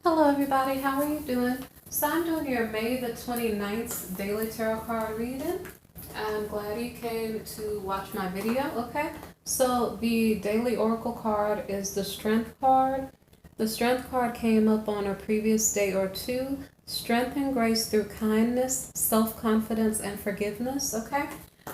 Hello everybody, how are you doing? So I'm doing your May the 29th daily tarot card reading. I'm glad you came to watch my video, okay? So the daily oracle card is the strength card. The strength card came up on a previous day or two. Strength and grace through kindness, self-confidence, and forgiveness, okay?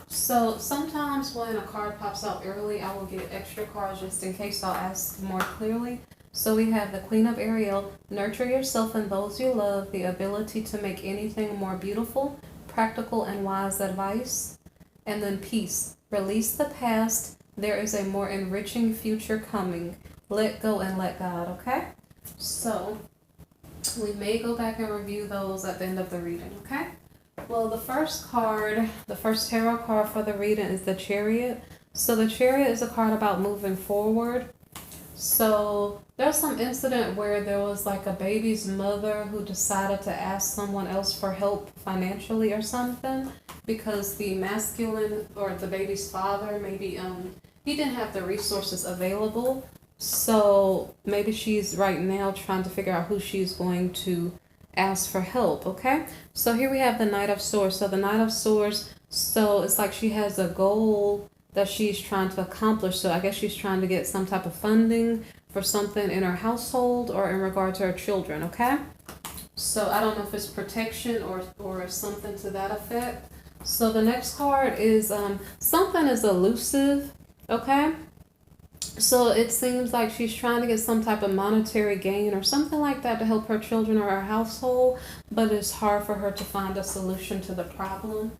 So sometimes when a card pops out early, I will get extra cards just in case. I'll ask more clearly. So we have the Queen of Ariel, nurture yourself and those you love, the ability to make anything more beautiful, practical and wise advice. And then peace, release the past, there is a more enriching future coming. Let go and let God, okay? So we may go back and review those at the end of the reading, okay? Well, the first card, the first tarot card for the reading is the Chariot. So the Chariot is a card about moving forward. So there's some incident where there was like a baby's mother who decided to ask someone else for help financially or something because the masculine or the baby's father maybe he didn't have the resources available. So maybe she's right now trying to figure out who she's going to ask for help, okay? So here we have the Knight of Swords. So the Knight of Swords, so it's like she has a goal that she's trying to accomplish. So I guess she's trying to get some type of funding for something in her household or in regard to her children, okay? So I don't know if it's protection or something to that effect. So the next card is something is elusive, okay? So it seems like she's trying to get some type of monetary gain or something like that to help her children or her household, but it's hard for her to find a solution to the problem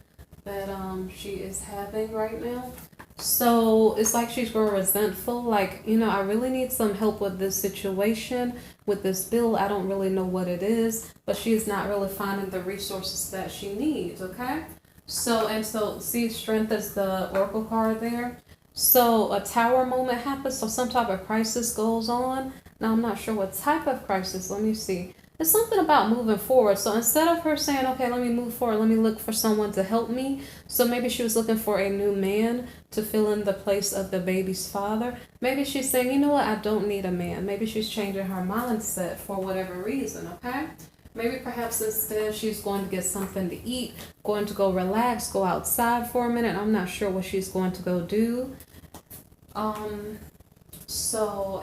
that she is having right now. So it's like she's growing resentful, like, I really need some help with this situation, with this bill. I don't really know what it is, but she's not really finding the resources that she needs, okay? So see, strength is the oracle card there. So a tower moment happens, so some type of crisis goes on. Now I'm not sure what type of crisis. Let me see. It's something about moving forward. So instead of her saying, okay, let me move forward, let me look for someone to help me. So maybe she was looking for a new man to fill in the place of the baby's father. Maybe she's saying, you know what, I don't need a man. Maybe she's changing her mindset for whatever reason, okay? Maybe perhaps instead she's going to get something to eat, going to go relax, go outside for a minute. I'm not sure what she's going to go do.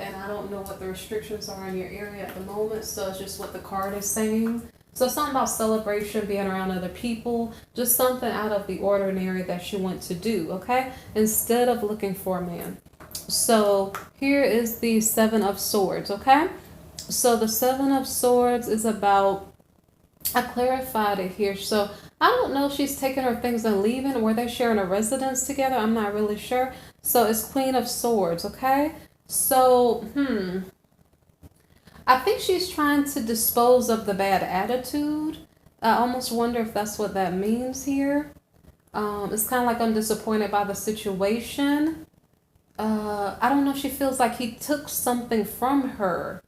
And I don't know what the restrictions are in your area at the moment, so it's just what the card is saying. So something about celebration, being around other people, just something out of the ordinary that she went to do, okay? Instead of looking for a man. So here is the Seven of Swords, okay? So the Seven of Swords is about, I clarified it here. So I don't know if she's taking her things and leaving, or were they sharing a residence together? I'm not really sure. So it's Queen of Swords, okay? So, I think she's trying to dispose of the bad attitude. I almost wonder if that's what that means here. It's kind of like I'm disappointed by the situation. I don't know if she feels like he took something from her,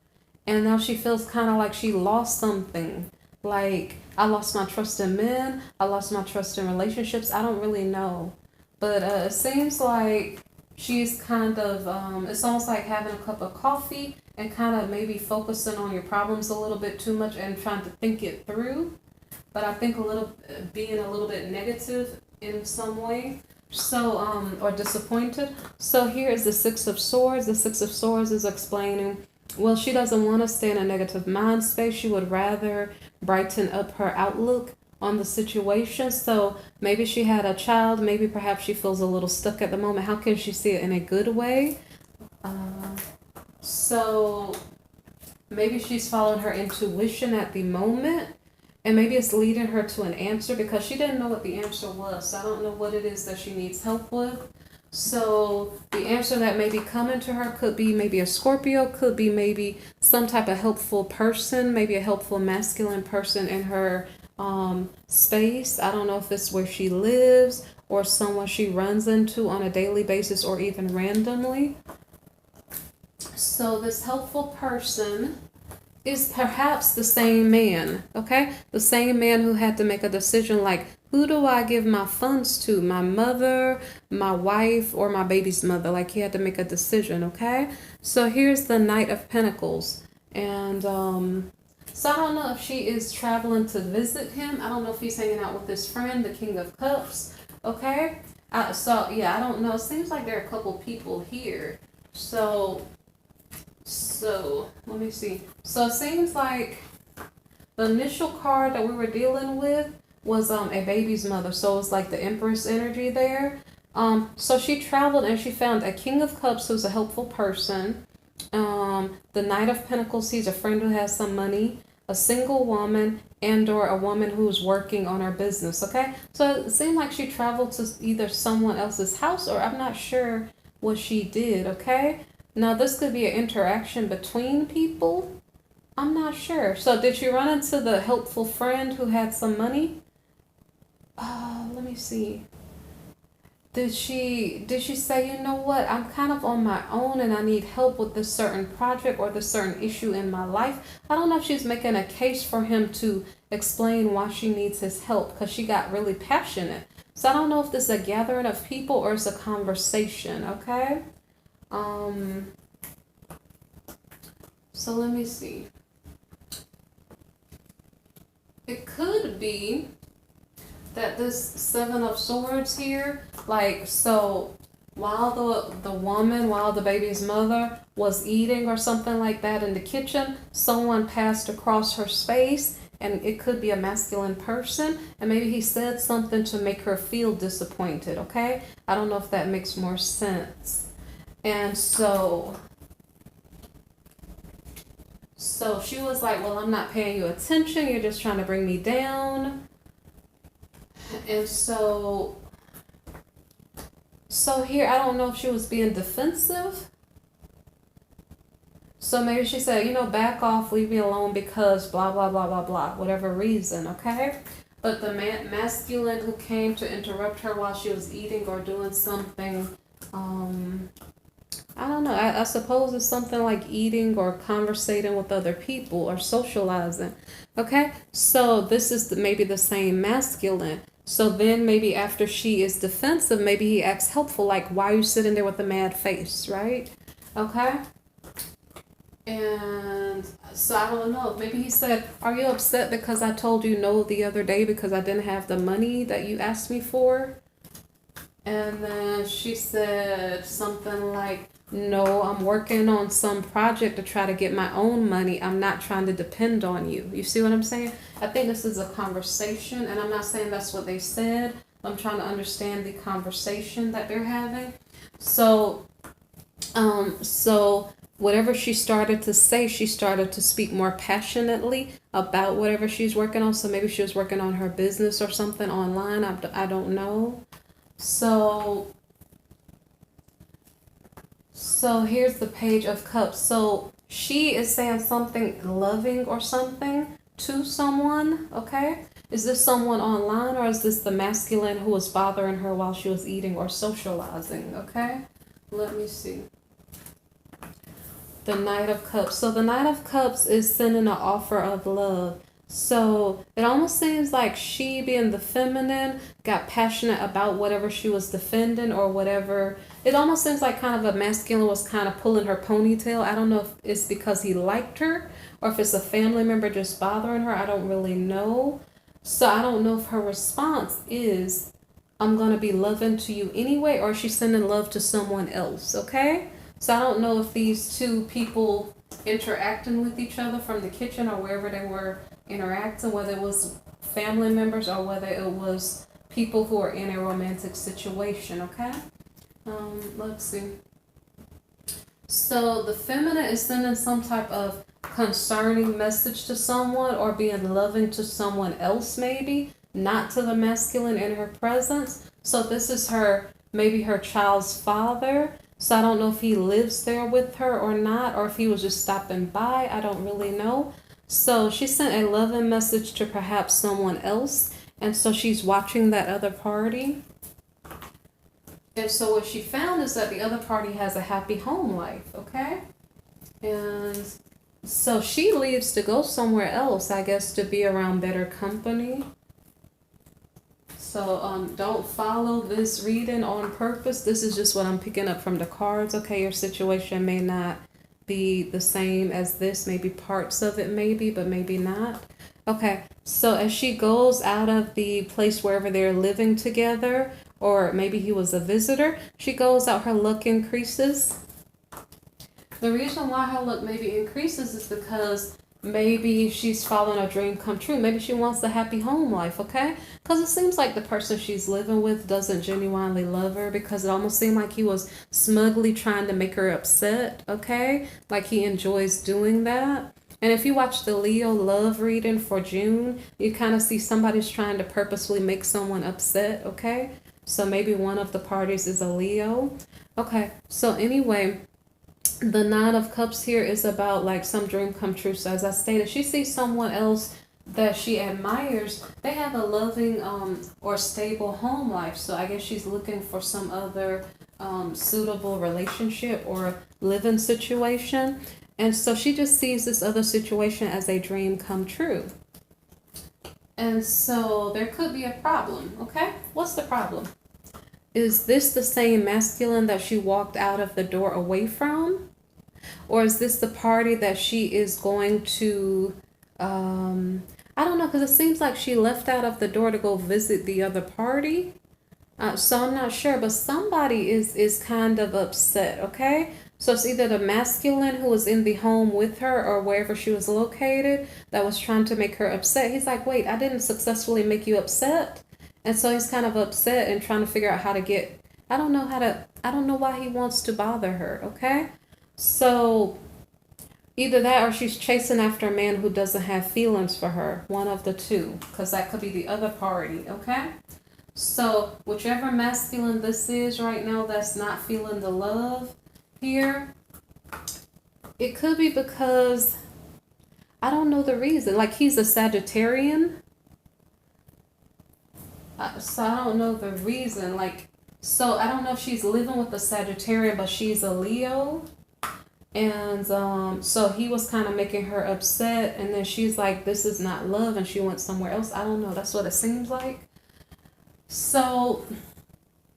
and now she feels kind of like she lost something. Like, I lost my trust in men, I lost my trust in relationships. I don't really know. But it seems like she's kind of, it's almost like having a cup of coffee and kind of maybe focusing on your problems a little bit too much and trying to think it through. But I think being a little bit negative in some way. So, or disappointed. So here is the Six of Swords. The Six of Swords is explaining, well, she doesn't want to stay in a negative mind space. She would rather brighten up her outlook on the situation. So maybe she had a child. Maybe perhaps she feels a little stuck at the moment. How can she see it in a good way? So maybe she's following her intuition at the moment. And maybe it's leading her to an answer because she didn't know what the answer was. So I don't know what it is that she needs help with. So the answer that may be coming to her could be maybe a Scorpio, could be maybe some type of helpful person, maybe a helpful masculine person in her space. I don't know if it's where she lives or someone she runs into on a daily basis or even randomly. So this helpful person is perhaps the same man, okay? The same man who had to make a decision like, who do I give my funds to? My mother, my wife, or my baby's mother? Like, he had to make a decision, okay? So here's the Knight of Pentacles. And So I don't know if she is traveling to visit him. I don't know if he's hanging out with his friend, the King of Cups. Okay. So yeah, I don't know. It seems like there are a couple people here. So let me see. So it seems like the initial card that we were dealing with was a baby's mother. So it's like the Empress energy there. So she traveled and she found a King of Cups who's a helpful person. The Knight of Pentacles, he's a friend who has some money. A single woman and or a woman who's working on her business, okay? So it seemed like she traveled to either someone else's house or I'm not sure what she did, okay? Now this could be an interaction between people. I'm not sure. So did you run into the helpful friend who had some money? Let me see. Did she say, you know what, I'm kind of on my own and I need help with this certain project or this certain issue in my life? I don't know if she's making a case for him to explain why she needs his help because she got really passionate. So I don't know if this is a gathering of people or it's a conversation, okay? So let me see. It could be that this Seven of Swords here, like, so while while the baby's mother was eating or something like that in the kitchen, someone passed across her space, and it could be a masculine person, and maybe he said something to make her feel disappointed, okay? I don't know if that makes more sense. And so she was like, well, I'm not paying you attention, you're just trying to bring me down. And so here, I don't know if she was being defensive. So maybe she said, you know, back off, leave me alone because blah, blah, blah, blah, blah, whatever reason, okay? But the masculine who came to interrupt her while she was eating or doing something, I don't know, I suppose it's something like eating or conversating with other people or socializing, okay? So this is maybe the same masculine. So then maybe after she is defensive, maybe he acts helpful, like, why are you sitting there with a mad face, right? Okay? And so I don't know, maybe he said, are you upset because I told you no the other day because I didn't have the money that you asked me for? And then she said something like, no, I'm working on some project to try to get my own money. I'm not trying to depend on you. You see what I'm saying? I think this is a conversation, and I'm not saying that's what they said. I'm trying to understand the conversation that they're having. So whatever she started to say, she started to speak more passionately about whatever she's working on. So maybe she was working on her business or something online. I don't know. So here's the Page of Cups. So she is saying something loving or something to someone, okay? Is this someone online or is this the masculine who was bothering her while she was eating or socializing, okay? Let me see. The Knight of Cups. So the Knight of Cups is sending an offer of love. So it almost seems like she, being the feminine, got passionate about whatever she was defending or whatever. It almost seems like kind of a masculine was kind of pulling her ponytail. I don't know if it's because he liked her or if it's a family member just bothering her. I don't really know. So I don't know if her response is, I'm going to be loving to you anyway, or she's sending love to someone else, okay? So I don't know if these two people interacting with each other from the kitchen or wherever they were interacting, whether it was family members or whether it was people who are in a romantic situation, okay? Let's see. So the feminine is sending some type of concerning message to someone or being loving to someone else, maybe, not to the masculine in her presence. So this is maybe her child's father. So I don't know if he lives there with her or not, or if he was just stopping by. I don't really know. So she sent a loving message to perhaps someone else. And so she's watching that other party. And so what she found is that the other party has a happy home life, okay? And so she leaves to go somewhere else, I guess, to be around better company. So don't follow this reading on purpose. This is just what I'm picking up from the cards, okay? Your situation may not the same as this, maybe parts of it maybe, but maybe not. Okay, so as she goes out of the place wherever they're living together, or maybe he was a visitor, she goes out, her luck increases. The reason why her luck maybe increases is because maybe she's following a dream come true. Maybe she wants a happy home life, okay? Because it seems like the person she's living with doesn't genuinely love her, because it almost seemed like he was smugly trying to make her upset, okay? Like he enjoys doing that. And if you watch the Leo love reading for June, you kind of see somebody's trying to purposefully make someone upset, okay? So maybe one of the parties is a Leo. Okay, so anyway, the Nine of Cups here is about like some dream come true. So as I stated, she sees someone else that she admires. They have a loving or stable home life. So I guess she's looking for some other suitable relationship or living situation. And so she just sees this other situation as a dream come true. And so there could be a problem, okay? What's the problem? Is this the same masculine that she walked out of the door away from? Or is this the party that she is going to, I don't know, because it seems like she left out of the door to go visit the other party. So I'm not sure, but somebody is kind of upset, okay? So it's either the masculine who was in the home with her or wherever she was located that was trying to make her upset. He's like, wait, I didn't successfully make you upset. And so he's kind of upset and trying to figure out how to get, I don't know why he wants to bother her, okay? So either that or she's chasing after a man who doesn't have feelings for her. One of the two, because that could be the other party, okay? So whichever masculine this is right now that's not feeling the love here, it could be because I don't know the reason. Like he's a Sagittarian. So I don't know the reason. Like, so I don't know if she's living with a Sagittarian, but she's a Leo. And so he was kind of making her upset. And then she's like, this is not love. And she went somewhere else. I don't know. That's what it seems like. So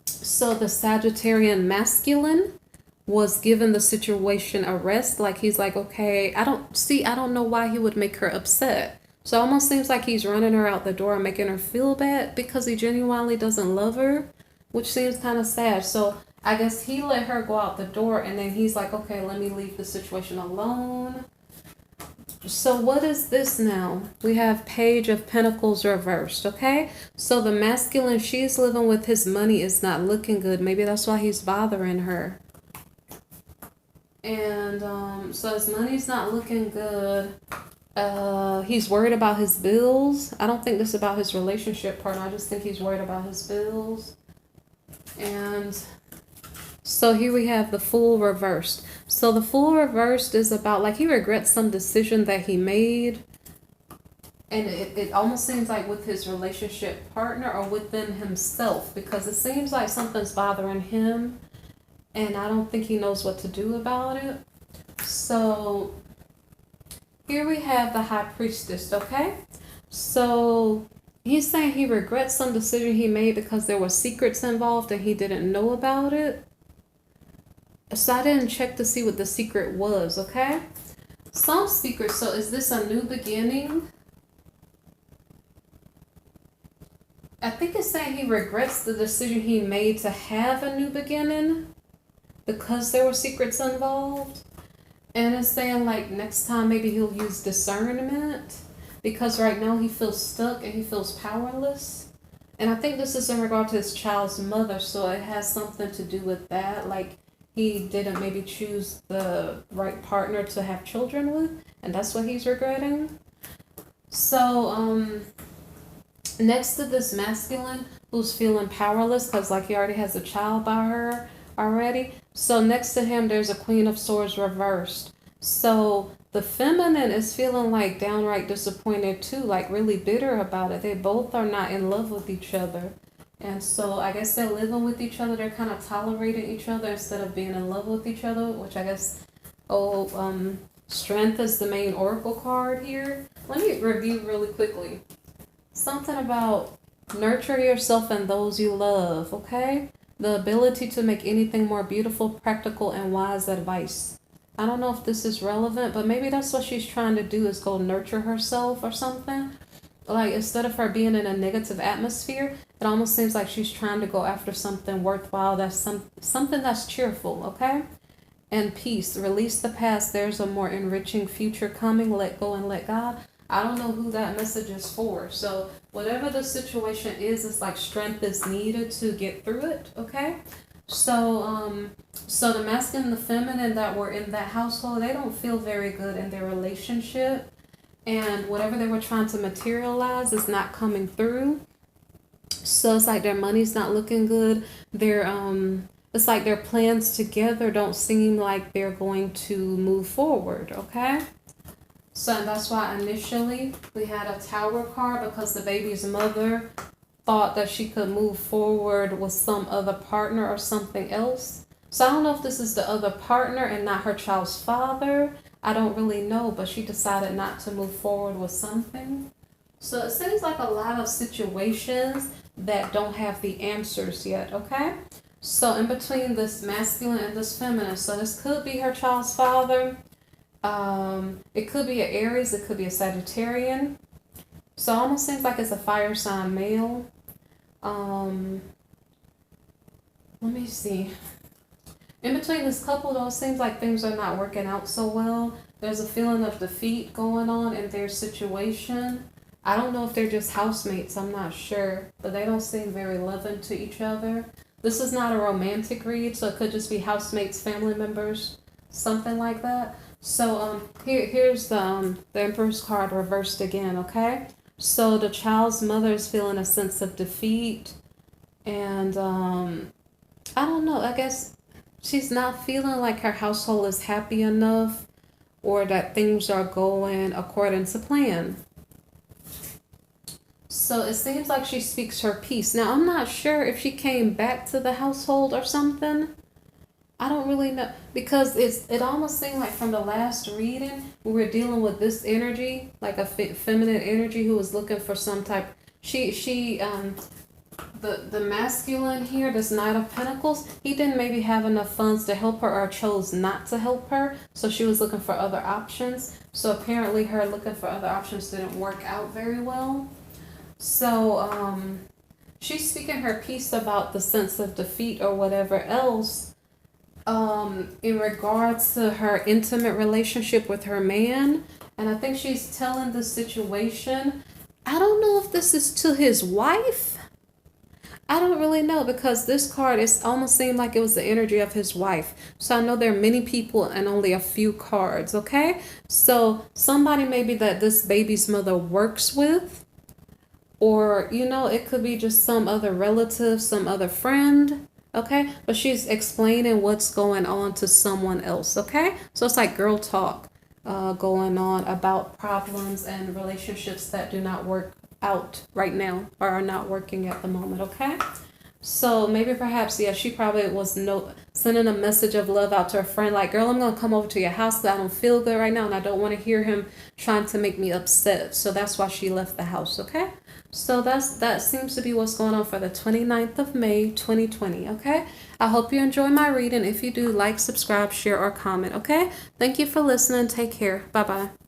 the Sagittarian masculine was given the situation a rest. Like he's like, okay, I don't know why he would make her upset. So it almost seems like he's running her out the door and making her feel bad because he genuinely doesn't love her, which seems kind of sad. So I guess he let her go out the door and then he's like, okay, let me leave the situation alone. So what is this now? We have Page of Pentacles reversed, okay? So the masculine she's living with, his money is not looking good. Maybe that's why he's bothering her. And so his money's not looking good. He's worried about his bills. I don't think this is about his relationship partner. I just think he's worried about his bills. And so here we have the Fool reversed. So the Fool reversed is about like he regrets some decision that he made. And it almost seems like with his relationship partner or within himself, because it seems like something's bothering him. And I don't think he knows what to do about it. So here we have the High Priestess, okay? So he's saying he regrets some decision he made because there were secrets involved and he didn't know about it. So I didn't check to see what the secret was, okay? Some secret, so is this a new beginning? I think it's saying he regrets the decision he made to have a new beginning because there were secrets involved. And it's saying like next time maybe he'll use discernment because right now he feels stuck and he feels powerless. And I think this is in regard to his child's mother, so it has something to do with that. Like he didn't maybe choose the right partner to have children with, and that's what he's regretting. So next to this masculine who's feeling powerless because like he already has a child by her already. So next to him there's a Queen of Swords reversed. So the feminine is feeling like downright disappointed too, like really bitter about it. They both are not in love with each other. And so I guess they're living with each other. They're kind of tolerating each other instead of being in love with each other, which I guess, Strength is the main oracle card here. Let me review really quickly. Something about nurture yourself and those you love, okay? The ability to make anything more beautiful, practical, and wise advice. I don't know if this is relevant, but maybe that's what she's trying to do, is go nurture herself or something. Like, instead of her being in a negative atmosphere, it almost seems like she's trying to go after something worthwhile, that's something that's cheerful, okay? And peace. Release the past. There's a more enriching future coming. Let go and let God. I don't know who that message is for. So whatever the situation is, it's like strength is needed to get through it, okay? So the masculine and the feminine that were in that household, they don't feel very good in their relationship. And whatever they were trying to materialize is not coming through. So it's like their money's not looking good. It's like their plans together don't seem like they're going to move forward, okay? So that's why initially we had a Tower card, because the baby's mother thought that she could move forward with some other partner or something else. So I don't know if this is the other partner and not her child's father. I don't really know, but she decided not to move forward with something. So it seems like a lot of situations that don't have the answers yet, okay? So in between this masculine and this feminine, so this could be her child's father. It could be an Aries, it could be a Sagittarian. So it almost seems like it's a fire sign male. Let me see. In between this couple, though, it seems like things are not working out so well. There's a feeling of defeat going on in their situation. I don't know if they're just housemates, I'm not sure, but they don't seem very loving to each other. This is not a romantic read, so it could just be housemates, family members, something like that. So here's the Emperor's card reversed again, okay? So the child's mother is feeling a sense of defeat, and I don't know, I guess she's not feeling like her household is happy enough, or that things are going according to plan. So it seems like she speaks her piece. Now, I'm not sure if she came back to the household or something. I don't really know, because it almost seemed like from the last reading we were dealing with this energy, like a feminine energy who was looking for some type. The masculine here, this Knight of Pentacles, he didn't maybe have enough funds to help her, or chose not to help her, so she was looking for other options. So apparently her looking for other options didn't work out very well. So she's speaking her piece about the sense of defeat or whatever else, in regards to her intimate relationship with her man. And I think she's telling the situation, I don't know if this is to his wife. I don't really know, because this card, it almost seemed like it was the energy of his wife. So I know there are many people and only a few cards, okay? So somebody maybe that this baby's mother works with, or, you know, it could be just some other relative, some other friend, okay? But she's explaining what's going on to someone else, okay? So it's like girl talk going on about problems and relationships that do not work out right now, or are not working at the moment, okay? So maybe perhaps, yeah, she probably was sending a message of love out to her friend, like, girl, I'm gonna come over to your house, but I don't feel good right now and I don't want to hear him trying to make me upset. So that's why she left the house, okay? So that seems to be what's going on for the 29th of May 2020, okay? I hope you enjoy my reading. If you do, like, subscribe, share, or comment, okay? Thank you for listening. Take care. Bye-bye.